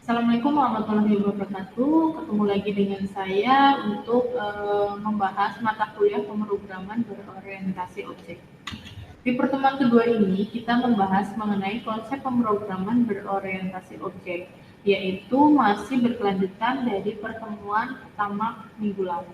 Assalamualaikum warahmatullahi wabarakatuh. Ketemu lagi dengan saya untuk membahas mata kuliah pemrograman berorientasi objek. Di pertemuan kedua ini, kita membahas mengenai konsep pemrograman berorientasi objek, yaitu masih berkelanjutan dari pertemuan pertama minggu lalu.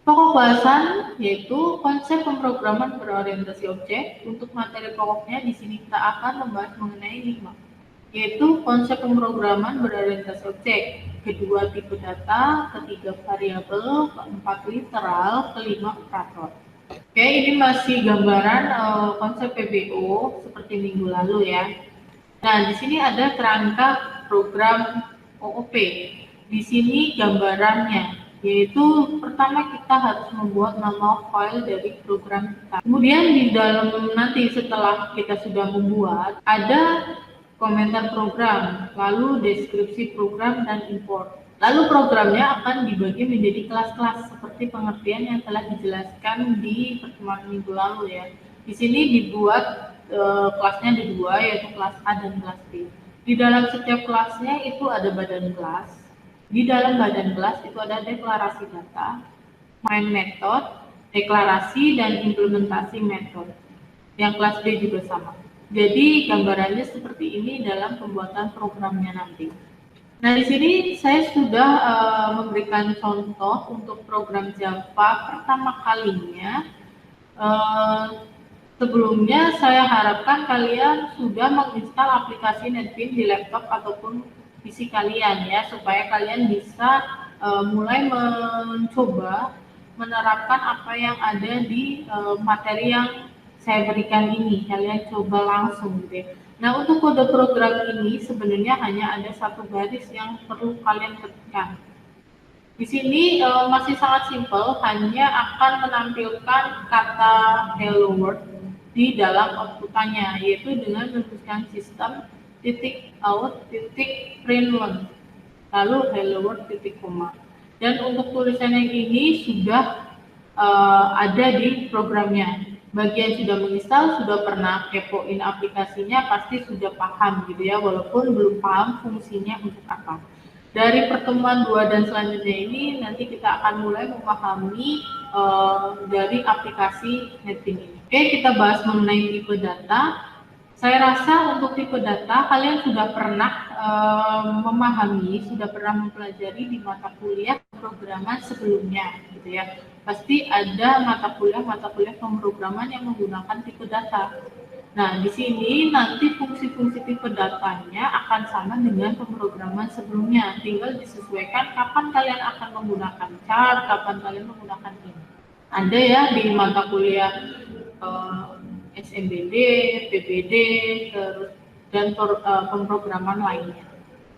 Pokok bahasan yaitu konsep pemrograman berorientasi objek. Untuk materi pokoknya di sini kita akan membahas mengenai 5, yaitu konsep pemrograman berorientasi objek, kedua tipe data, ketiga variabel, keempat literal, kelima operator. Oke, ini masih gambaran konsep PBO seperti minggu lalu ya. Nah, di sini ada kerangka program OOP. Di sini gambarannya, yaitu pertama kita harus membuat nama file dari program kita. Kemudian di dalam nanti setelah kita sudah membuat, ada komentar program, lalu deskripsi program dan import. Lalu programnya akan dibagi menjadi kelas-kelas seperti pengertian yang telah dijelaskan di pertemuan minggu lalu ya. Di sini dibuat kelasnya ada 2, yaitu kelas A dan kelas B. Di dalam setiap kelasnya itu ada badan kelas. Di dalam badan kelas itu ada deklarasi data, main method, deklarasi dan implementasi method. Yang kelas B juga sama. Jadi gambarannya seperti ini dalam pembuatan programnya nanti. Nah, di sini saya sudah memberikan contoh untuk program Java pertama kalinya. Sebelumnya saya harapkan kalian sudah menginstal aplikasi NetBeans di laptop ataupun PC kalian ya, supaya kalian bisa mulai mencoba menerapkan apa yang ada di materi yang saya berikan ini. Kalian coba langsung gitu ya. Nah, untuk kode program ini sebenarnya hanya ada 1 garis yang perlu kalian ketikkan. Di sini masih sangat simpel, hanya akan menampilkan kata hello world di dalam outputannya, yaitu dengan menuliskan sistem .out.println lalu hello world titik koma. Dan untuk tulisan yang ini sudah ada di programnya. Bagi yang sudah menginstal, sudah pernah kepoin aplikasinya, pasti sudah paham gitu ya, walaupun belum paham fungsinya untuk apa. Dari pertemuan 2 dan selanjutnya ini, nanti kita akan mulai memahami dari aplikasi NetBeans ini. Oke, kita bahas mengenai tipe data. Saya rasa untuk tipe data kalian sudah pernah memahami, sudah pernah mempelajari di mata kuliah pemrograman sebelumnya, gitu ya. Pasti ada mata kuliah pemrograman yang menggunakan tipe data. Nah, di sini nanti fungsi-fungsi tipe datanya akan sama dengan pemrograman sebelumnya. Tinggal disesuaikan kapan kalian akan menggunakan chart, kapan kalian menggunakan ini. Ada ya di mata kuliah SMBD, PBD, terus dan pemrograman lainnya.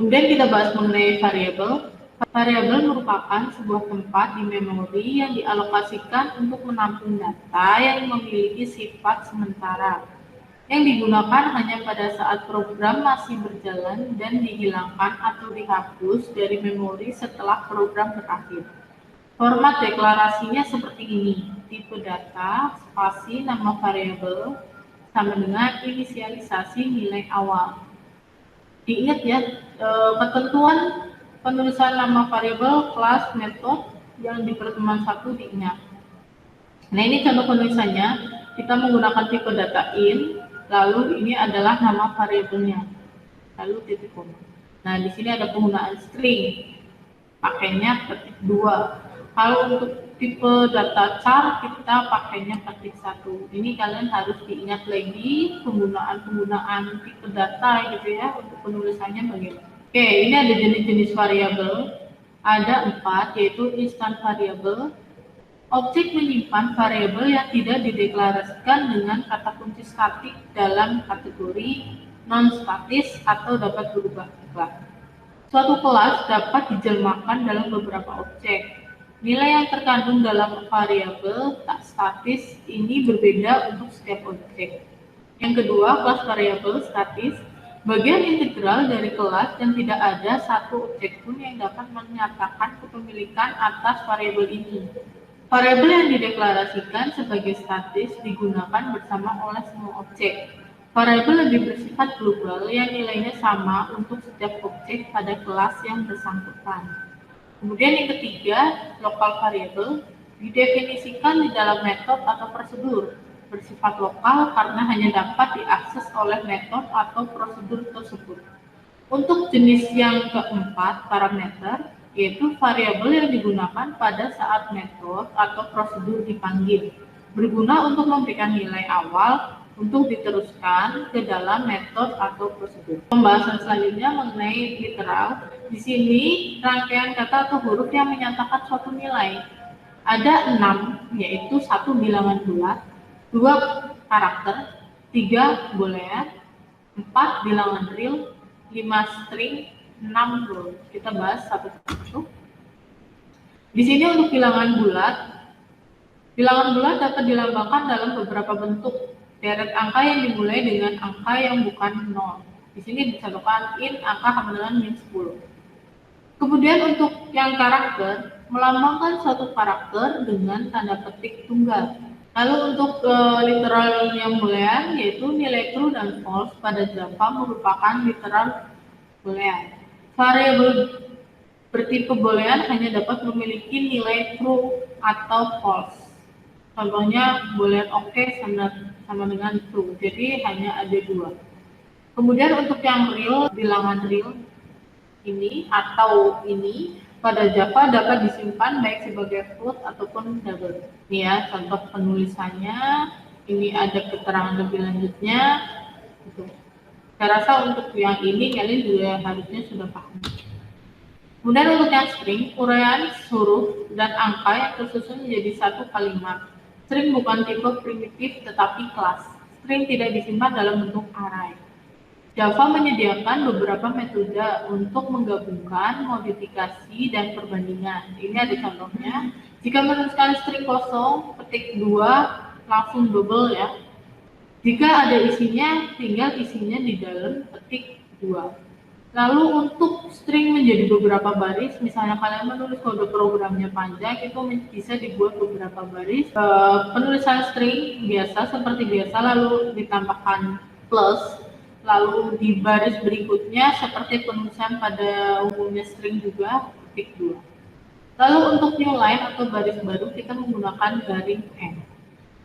Kemudian kita bahas mengenai variabel. Variabel merupakan sebuah tempat di memori yang dialokasikan untuk menampung data yang memiliki sifat sementara, yang digunakan hanya pada saat program masih berjalan dan dihilangkan atau dihapus dari memori setelah program berakhir. Format deklarasinya seperti ini, tipe data, spasi, nama variabel, sama dengan inisialisasi nilai awal. Diingat ya, ketentuan penulisan nama variabel, kelas, metode yang di pertemuan 1 diingat. Nah, ini contoh penulisannya, kita menggunakan tipe data in, lalu ini adalah nama variabelnya, lalu titik koma. Nah, di sini ada penggunaan string, pakainya ketik 2. Kalau untuk tipe data chart kita pakainya ketik 1. Ini kalian harus diingat lagi penggunaan tipe data gitu ya, untuk penulisannya bagaimana. Oke, ini ada jenis-jenis variabel. Ada 4, yaitu instant variable. Objek menyimpan variabel yang tidak dideklarasikan dengan kata kunci statik dalam kategori non-statis atau dapat berubah. Suatu kelas dapat dijelmakan dalam beberapa objek. Nilai yang terkandung dalam variabel tak statis ini berbeda untuk setiap objek. Yang kedua, kelas variabel statis, bagian integral dari kelas dan tidak ada satu objek pun yang dapat menyatakan kepemilikan atas variabel ini. Variabel yang dideklarasikan sebagai statis digunakan bersama oleh semua objek. Variabel lebih bersifat global yang nilainya sama untuk setiap objek pada kelas yang bersangkutan. Kemudian yang ketiga, local variable didefinisikan di dalam metode atau prosedur, bersifat lokal karena hanya dapat diakses oleh metode atau prosedur tersebut. Untuk jenis yang keempat, parameter, yaitu variabel yang digunakan pada saat metode atau prosedur dipanggil, berguna untuk memberikan nilai awal untuk diteruskan ke dalam metode atau prosedur. Pembahasan selanjutnya mengenai literal. Di sini rangkaian kata atau huruf yang menyatakan suatu nilai. Ada 6, yaitu 1 bilangan bulat, 2 karakter, 3 boolean, 4 bilangan real, 5 string, 6 float. Kita bahas satu persatu. Di sini untuk bilangan bulat dapat dilambangkan dalam beberapa bentuk. Deret angka yang dimulai dengan angka yang bukan 0. Di sini dicontohkan int angka sama dengan -10. Kemudian untuk yang karakter, melambangkan suatu karakter dengan tanda petik tunggal. Lalu untuk literal yang boolean, yaitu nilai true dan false pada Java merupakan literal boolean. Variabel bertipe boolean hanya dapat memiliki nilai true atau false. Contohnya boolean oke sama dengan true, jadi hanya ada 2. Kemudian untuk yang real, bilangan real ini atau ini pada Java dapat disimpan baik sebagai float ataupun double. Ini ya contoh penulisannya. Ini ada keterangan lebih lanjutnya. Gitu. Saya rasa untuk yang ini kalian juga harusnya sudah paham. Kemudian untuk yang string, uraian huruf dan angka yang tersusun menjadi satu kalimat. String bukan tipe primitif tetapi kelas. String tidak disimpan dalam bentuk array. Java menyediakan beberapa metode untuk menggabungkan modifikasi dan perbandingan. Ini ada contohnya. Jika menuliskan string kosong, petik 2 langsung double ya. Jika ada isinya, tinggal isinya di dalam petik 2. Lalu untuk string menjadi beberapa baris, misalnya kalian menulis kode programnya panjang, itu bisa dibuat beberapa baris. Penulisan string biasa seperti biasa, lalu ditambahkan plus, lalu di baris berikutnya seperti penulisan pada umumnya string juga, petik 2. Lalu untuk new line atau baris baru kita menggunakan garing n.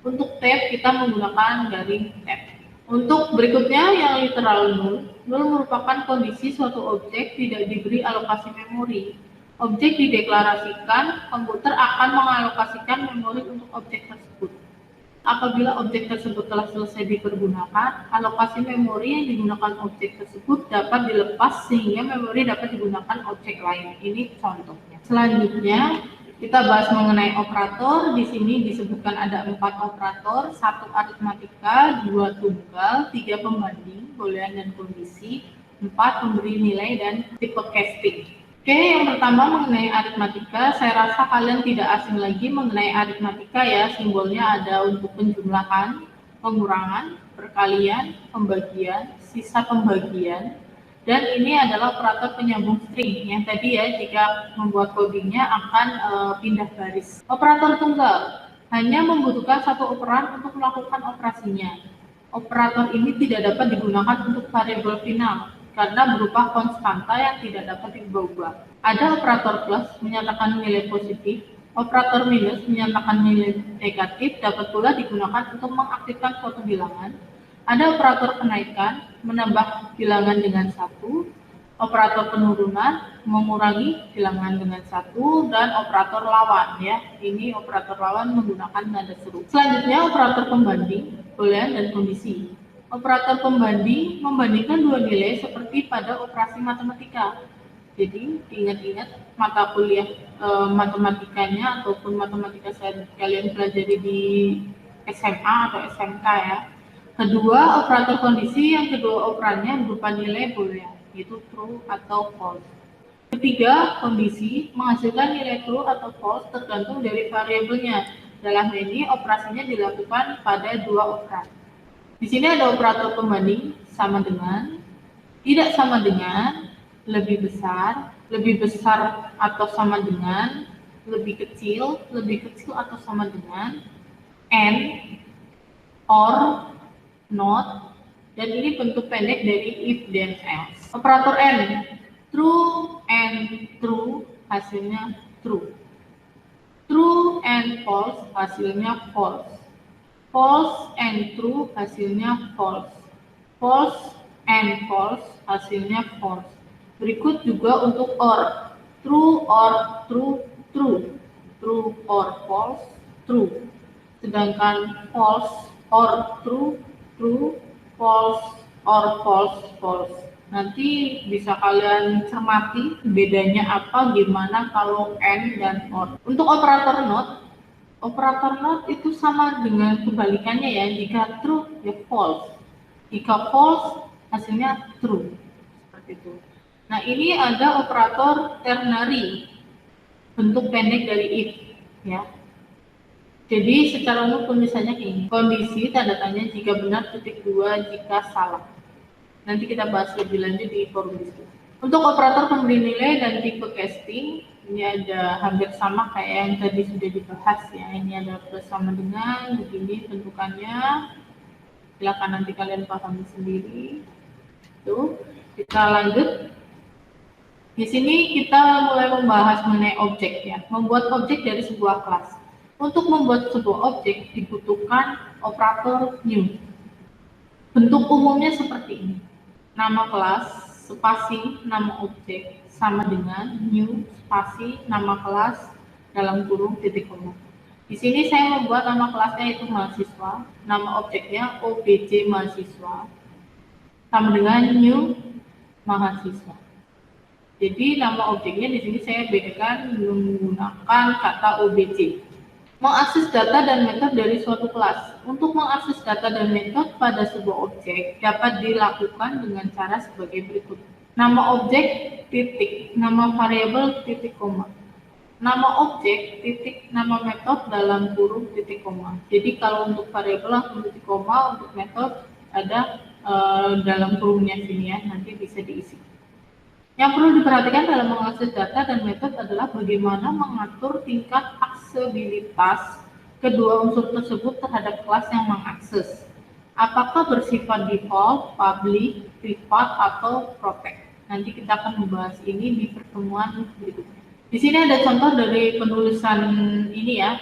Untuk tab kita menggunakan garing tab. Untuk berikutnya yang literal null merupakan kondisi suatu objek tidak diberi alokasi memori. Objek dideklarasikan, komputer akan mengalokasikan memori untuk objek tersebut. Apabila objek tersebut telah selesai dipergunakan, alokasi memori yang digunakan objek tersebut dapat dilepas sehingga memori dapat digunakan objek lain. Ini contohnya. Selanjutnya, kita bahas mengenai operator. Di sini disebutkan ada 4 operator, 1 aritmatika, 2 tunggal, 3 pembanding, boolean dan kondisi, 4 pemberi nilai dan tipe casting. Oke, yang pertama mengenai aritmatika, saya rasa kalian tidak asing lagi mengenai aritmatika ya. Simbolnya ada untuk penjumlahan, pengurangan, perkalian, pembagian, sisa pembagian. Dan ini adalah operator penyambung string yang tadi ya, jika membuat codingnya akan pindah baris. Operator tunggal hanya membutuhkan satu operan untuk melakukan operasinya. Operator ini tidak dapat digunakan untuk variabel final karena berupa konstanta yang tidak dapat diubah-ubah. Ada operator plus menyatakan nilai positif, operator minus menyatakan nilai negatif, dapat pula digunakan untuk mengaktifkan suatu bilangan. Ada operator kenaikan, menambah bilangan dengan 1, operator penurunan, mengurangi bilangan dengan 1, dan operator lawan ya. Ini operator lawan menggunakan nada seru. Selanjutnya operator pembanding, boolean dan kondisi. Operator pembanding membandingkan dua nilai seperti pada operasi matematika. Jadi diingat-ingat mata kuliah matematikanya ataupun matematika kalian pelajari di SMA atau SMK ya. Kedua, operator kondisi yang kedua operannya berupa nilai boolean, yaitu true atau false. Ketiga, kondisi menghasilkan nilai true atau false tergantung dari variabelnya. Dalam ini operasinya dilakukan pada dua operan. Di sini ada operator pembanding sama dengan, tidak sama dengan, lebih besar atau sama dengan, lebih kecil atau sama dengan, and, or, not, Dan ini bentuk pendek dari if then else. Operator and, true and true hasilnya true. True and false hasilnya false. False and true hasilnya false. False and false hasilnya false. Berikut juga untuk or. True or true, true. True or false, true. Sedangkan false or true, true. False or false, false. Nanti bisa kalian cermati bedanya apa, gimana kalau and dan or. Untuk operator not itu sama dengan kebalikannya ya. Jika true ya false, jika false hasilnya true, seperti itu. Nah, ini ada operator ternary, bentuk pendek dari if ya. Jadi secara umum tulisannya ini, kondisi tanda tanya jika benar titik 2 jika salah. Nanti kita bahas lebih lanjut di forum diskusi. Untuk operator pemberi nilai dan tipe casting, ini ada hampir sama kayak yang tadi sudah dibahas ya. Ini ada plus sama dengan, begini bentukannya. Silakan nanti kalian pahami sendiri. Tuh, kita lanjut. Di sini kita mulai membahas mengenai objek ya. Membuat objek dari sebuah kelas. Untuk membuat sebuah objek dibutuhkan operator new. Bentuk umumnya seperti ini. Nama kelas, spasi, nama objek, sama dengan new, spasi, nama kelas, dalam kurung, titik koma. Di sini saya membuat nama kelasnya itu mahasiswa, nama objeknya OBJ mahasiswa, sama dengan new, mahasiswa. Jadi nama objeknya di sini saya bedakan menggunakan kata OBJ. Mengakses data dan metode dari suatu kelas. Untuk mengakses data dan metode pada sebuah objek dapat dilakukan dengan cara sebagai berikut. Nama objek, titik, nama variabel, titik koma. Nama objek, titik, nama metode dalam kurung, titik koma. Jadi kalau untuk variabel langsung titik koma, untuk metode ada dalam kurungnya sini ya, nanti bisa diisi. Yang perlu diperhatikan dalam mengakses data dan metode adalah bagaimana mengatur tingkat aksesibilitas kedua unsur tersebut terhadap kelas yang mengakses. Apakah bersifat default, public, privat, atau protect? Nanti kita akan membahas ini di pertemuan berikutnya. Di sini ada contoh dari penulisan ini ya,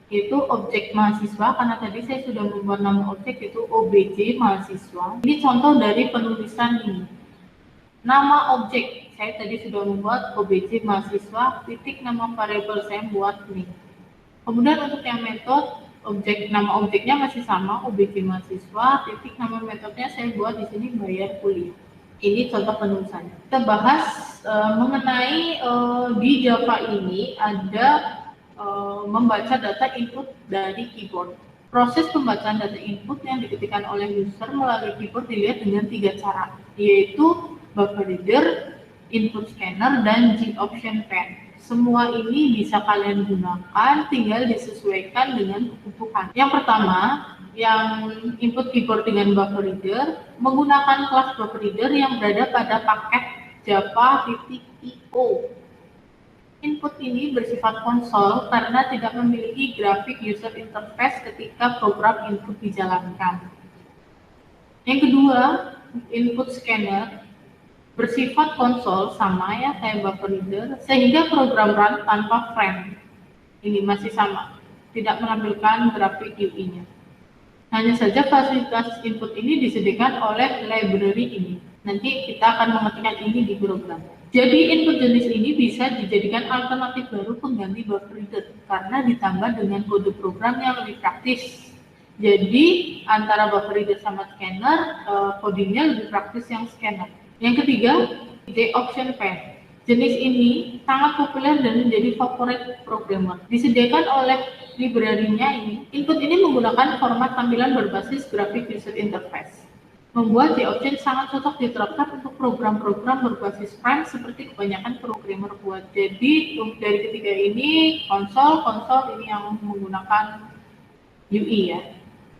yaitu objek mahasiswa, karena tadi saya sudah membuat nama objek itu OBJ mahasiswa. Ini contoh dari penulisan ini. Nama objek, saya tadi sudah membuat OBJ mahasiswa, titik nama variabel saya buat nih. Kemudian untuk yang metode, nama objeknya masih sama, OBJ mahasiswa, titik nama metodenya saya buat di sini bayar kuliah. Ini contoh penulisannya. Kita bahas mengenai di Java ini ada membaca data input dari keyboard. Proses pembacaan data input yang diketikkan oleh user melalui keyboard dilihat dengan 3 cara, yaitu buffer reader, input scanner, dan G-option pen. Semua ini bisa kalian gunakan, tinggal disesuaikan dengan kebutuhan. Yang pertama, yang input keyboard dengan buffer reader, menggunakan kelas buffer reader yang berada pada paket java.io. Input ini bersifat konsol karena tidak memiliki grafik user interface ketika program input dijalankan. Yang kedua, input scanner bersifat konsol, sama ya kayak buffer reader, sehingga program run tanpa frame. Ini masih sama, tidak menampilkan grafik UI-nya. Hanya saja fasilitas input ini disediakan oleh library ini. Nanti kita akan mengetikkan ini di program. Jadi input jenis ini bisa dijadikan alternatif baru pengganti buffer reader karena ditambah dengan kode program yang lebih praktis. Jadi antara buffer reader sama scanner, codingnya lebih praktis yang scanner. Yang ketiga, G-option pen. Jenis ini sangat populer dan menjadi favorit programmer. Disediakan oleh library-nya ini. Input ini menggunakan format tampilan berbasis graphic user interface. Membuat G-option sangat cocok diterapkan untuk program-program berbasis frame seperti kebanyakan programmer buat. Jadi dari ketiga ini konsol ini yang menggunakan UI ya.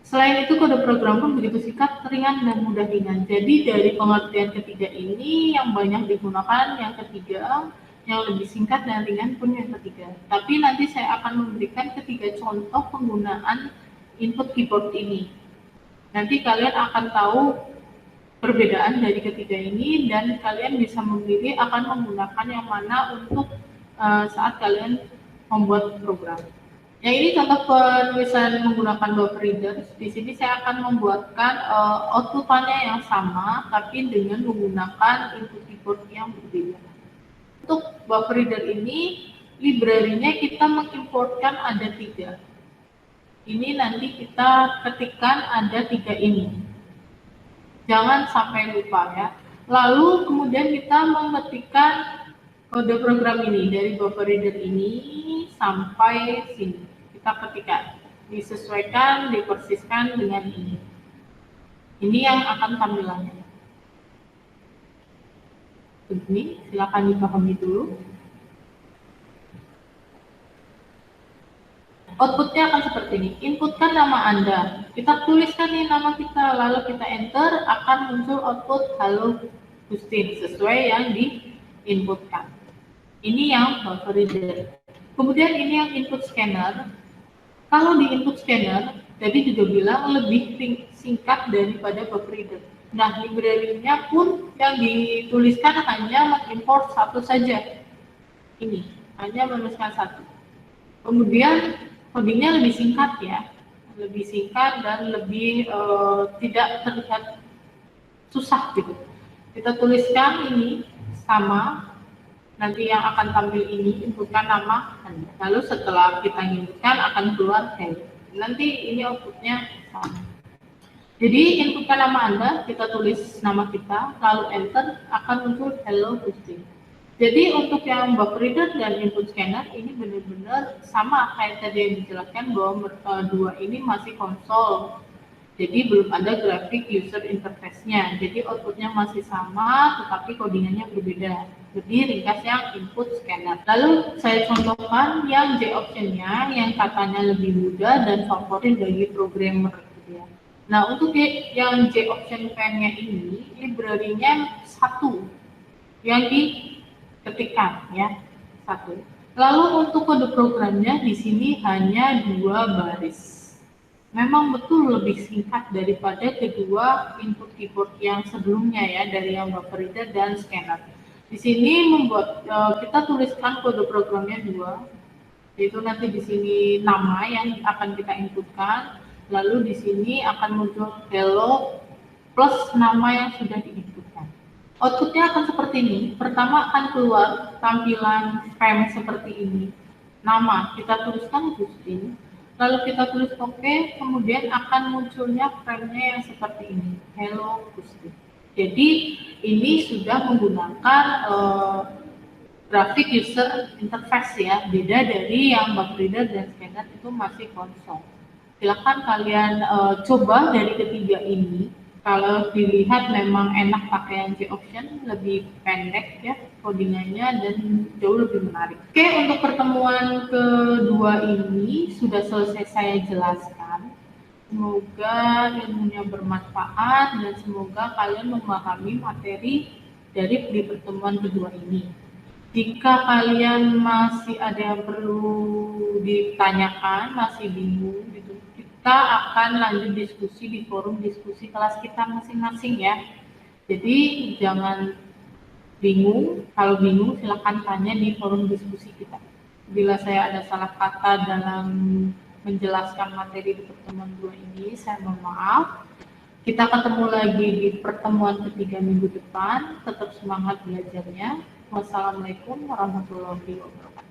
Selain itu, kode program pun begitu singkat, ringan, dan mudah ringan. Jadi dari pengertian ketiga ini yang banyak digunakan yang ketiga, yang lebih singkat dan ringan pun yang ketiga. Tapi nanti saya akan memberikan ketiga contoh penggunaan input keyboard ini. Nanti kalian akan tahu perbedaan dari ketiga ini, dan kalian bisa memilih akan menggunakan yang mana untuk saat kalian membuat program. Yang ini contoh penulisan menggunakan buffer reader. Di sini saya akan membuatkan output-nya yang sama, tapi dengan menggunakan input keyboard yang berbeda. Untuk buffer reader ini, library-nya kita mengimportkan ada 3. Ini nanti kita ketikkan ada 3 ini. Jangan sampai lupa ya. Lalu kemudian kita mengetikkan kode program ini dari buffer reader ini sampai sini. Kita ketikkan, disesuaikan, dipersiskan dengan ini. Ini yang akan tampilannya. Begini, silakan dipahami dulu. Outputnya akan seperti ini. Inputkan nama Anda. Kita tuliskan nih nama kita, lalu kita enter, akan muncul output Halo Gustin sesuai yang diinputkan. Ini yang buffer reader. Kemudian ini yang input scanner. Kalau di input scanner, tadi juga bilang lebih singkat daripada buffer reader. Nah, library-nya pun yang dituliskan hanya mengimport satu saja. Ini, hanya menuliskan satu. Kemudian codingnya lebih singkat ya, lebih singkat dan lebih tidak terlihat susah gitu. Kita tuliskan ini sama, nanti yang akan tampil ini inputkan nama Anda. Lalu setelah kita inputkan akan keluar hello. Nanti ini outputnya sama. Jadi inputkan nama Anda, kita tulis nama kita, lalu enter, akan muncul hello Gustin. Jadi untuk yang buffer reader dan input scanner ini benar-benar sama kayak tadi yang dijelaskan bahwa dua ini masih konsol. Jadi belum ada grafik user interface-nya. Jadi outputnya masih sama, tetapi codingannya berbeda. Lebih ringkas yang input scanner. Lalu saya contohkan yang J option-nya yang katanya lebih mudah dan favorit bagi programmer. Nah untuk yang J option pen-nya ini, library-nya satu yang diketikkan ya, satu. Lalu untuk kode programnya di sini hanya 2 baris. Memang betul lebih singkat daripada kedua input keyboard yang sebelumnya ya, dari yang buffer reader dan scanner. Di sini membuat kita tuliskan kode programnya 2, yaitu nanti di sini nama yang akan kita inputkan, lalu di sini akan muncul hello plus nama yang sudah diinputkan. Outputnya akan seperti ini. Pertama akan keluar tampilan frame seperti ini. Nama kita tuliskan Gustin, lalu kita tulis OK, kemudian akan munculnya frame-nya yang seperti ini, Hello Gustin. Jadi ini sudah menggunakan grafik user interface ya, beda dari yang buffer reader dan scanner itu masih konsol. Silakan kalian coba dari ketiga ini. Kalau dilihat memang enak pakai yang J option, lebih pendek ya codingannya dan jauh lebih menarik. Oke, untuk pertemuan kedua ini sudah selesai saya jelaskan. Semoga ilmunya bermanfaat dan semoga kalian memahami materi dari pertemuan kedua ini. Jika kalian masih ada yang perlu ditanyakan, masih bingung gitu, kita akan lanjut diskusi di forum diskusi kelas kita masing-masing ya. Jadi jangan bingung, kalau bingung silakan tanya di forum diskusi kita. Bila saya ada salah kata dalam menjelaskan materi di pertemuan 2 ini, saya mohon maaf. Kita ketemu lagi di pertemuan ketiga minggu depan. Tetap semangat belajarnya. Wassalamualaikum warahmatullahi wabarakatuh.